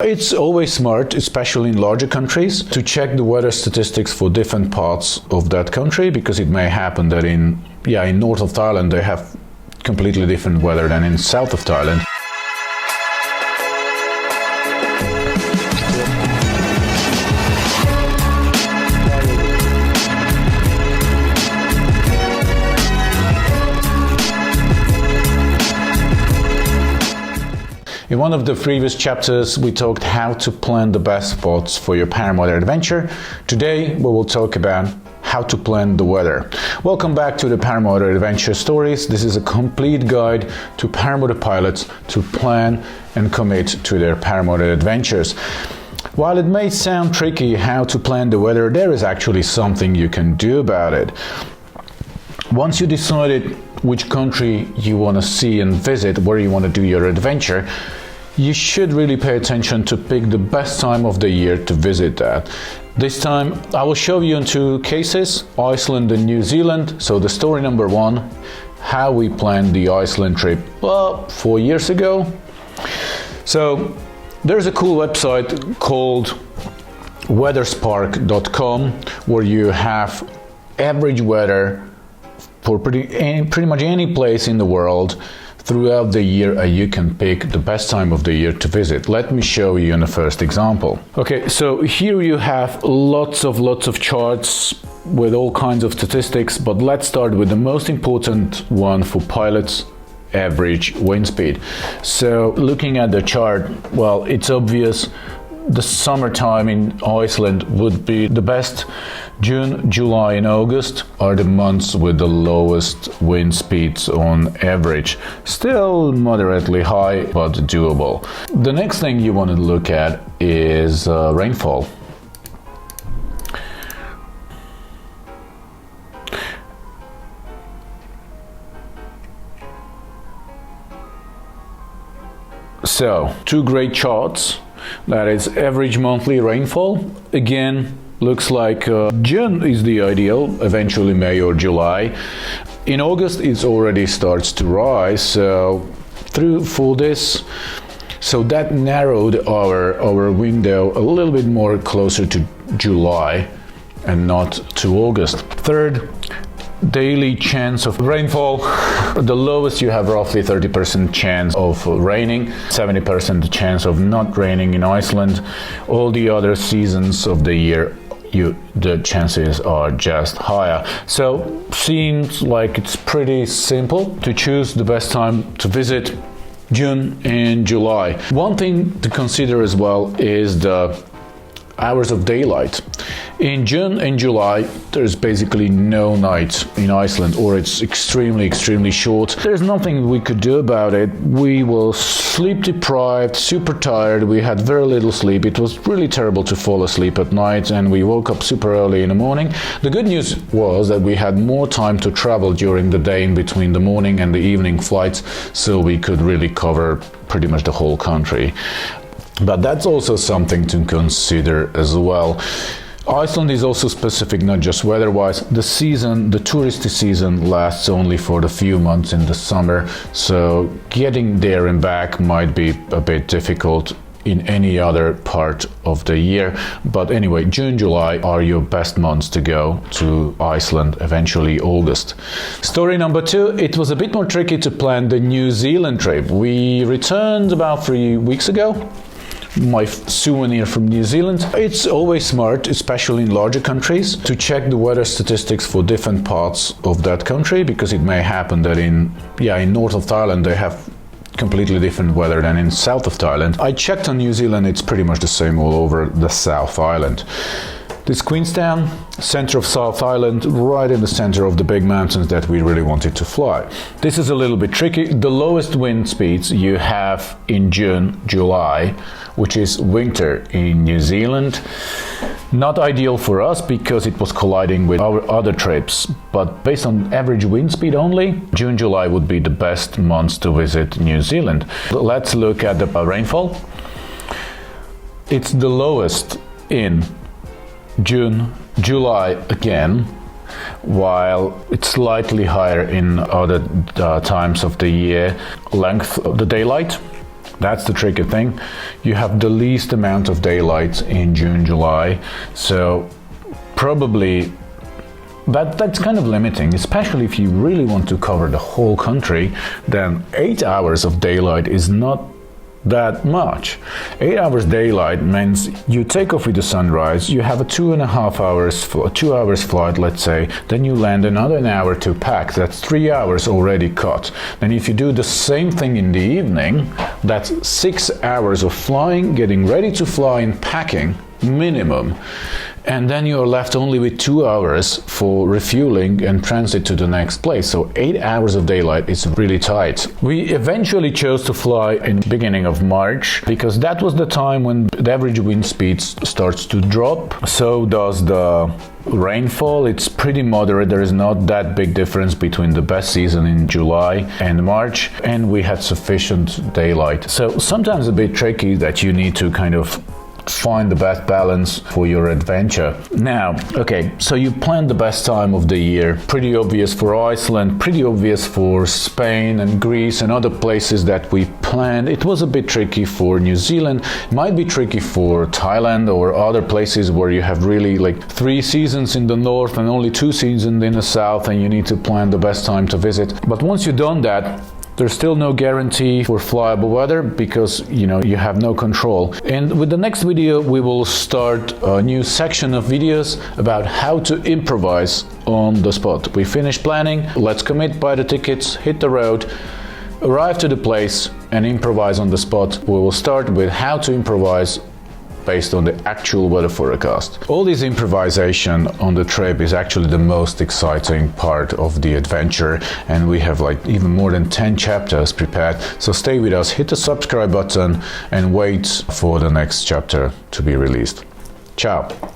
It's always smart, especially in larger countries, to check the weather statistics for different parts of that country, because it may happen that in north of Thailand they have completely different weather than in south of Thailand. In one of the previous chapters, we talked how to plan the best spots for your paramotor adventure. Today, we will talk about how to plan the weather. Welcome back to the Paramotor Adventure Stories. This is a complete guide to paramotor pilots to plan and commit to their paramotor adventures. While it may sound tricky how to plan the weather, there is actually something you can do about it. Once you decided which country you want to see and visit, where you want to do your adventure, you should really pay attention to pick the best time of the year to visit that. This time I will show you in two cases, Iceland and New Zealand. So the story number one, how we planned the Iceland trip, 4 years ago. So there's a cool website called weatherspark.com where you have average weather for pretty much any place in the world throughout the year, and you can pick the best time of the year to visit. Let me show you in the first example. Okay, so here you have lots of charts with all kinds of statistics, but let's start with the most important one for pilots: average wind speed. So looking at the chart, well, it's obvious the summertime in Iceland would be the best. June, July and August are the months with the lowest wind speeds on average. Still moderately high, but doable. The next thing you want to look at is rainfall. So, two great charts. That is average monthly rainfall. Again, looks like June is the ideal, eventually May or July. In August it already starts to rise, so that narrowed our window a little bit more closer to July and not to August. Third, daily chance of rainfall. The lowest you have roughly 30% chance of raining, 70% chance of not raining in Iceland. All the other seasons of the year, the chances are just higher. So seems like it's pretty simple to choose the best time to visit: June and July. One thing to consider as well is the hours of daylight. In June and July, there's basically no night in Iceland, or it's extremely short. There's nothing we could do about it. We were sleep deprived, super tired, we had very little sleep. It was really terrible to fall asleep at night, and we woke up super early in the morning. The good news was that we had more time to travel during the day in between the morning and the evening flights, so we could really cover pretty much the whole country. But that's also something to consider as well. Iceland is also specific, not just weather-wise. The touristy season lasts only for a few months in the summer, so getting there and back might be a bit difficult in any other part of the year. But anyway, June, July are your best months to go to Iceland, eventually August. Story number two, it was a bit more tricky to plan the New Zealand trip. We returned about 3 weeks ago. My souvenir from New Zealand. It's always smart, especially in larger countries, to check the weather statistics for different parts of that country, because it may happen that in north of Thailand they have completely different weather than in south of Thailand. I checked on New Zealand, it's pretty much the same all over the South Island. This Queenstown, center of South Island, right in the center of the big mountains that we really wanted to fly. This is a little bit tricky. The lowest wind speeds you have in June, July, which is winter in New Zealand. Not ideal for us because it was colliding with our other trips, but based on average wind speed only, June, July would be the best months to visit New Zealand. Let's look at the rainfall. It's the lowest in June, July again, while it's slightly higher in other times of the year. Length of the daylight, That's the tricky thing. You have the least amount of daylight in June, July, so probably that's kind of limiting, especially if you really want to cover the whole country. Then 8 hours of daylight is not that much. 8 hours daylight means you take off with the sunrise, you have a 2.5 hours, 2 hours flight, let's say, then you land another hour to pack. That's 3 hours already cut. Then if you do the same thing in the evening, that's 6 hours of flying, getting ready to fly and packing minimum. And then you're left only with 2 hours for refueling and transit to the next place. So 8 hours of daylight is really tight. We eventually chose to fly in the beginning of March because that was the time when the average wind speed starts to drop. So does the rainfall. It's pretty moderate. There is not that big difference between the best season in July and March, and we had sufficient daylight. So sometimes a bit tricky that you need to kind of find the best balance for your adventure. Now, okay, so you planned the best time of the year. Pretty obvious for Iceland, pretty obvious for Spain and Greece and other places that we planned. It was a bit tricky for New Zealand. It might be tricky for Thailand or other places where you have really like 3 seasons in the north and only 2 seasons in the south, and you need to plan the best time to visit. But once you've done that, there's still no guarantee for flyable weather because, you have no control. And with the next video, we will start a new section of videos about how to improvise on the spot. We finished planning, let's commit, buy the tickets, hit the road, arrive to the place and improvise on the spot. We will start with how to improvise based on the actual weather forecast. All this improvisation on the trip is actually the most exciting part of the adventure, and we have like even more than 10 chapters prepared. So stay with us, hit the subscribe button and wait for the next chapter to be released. Ciao!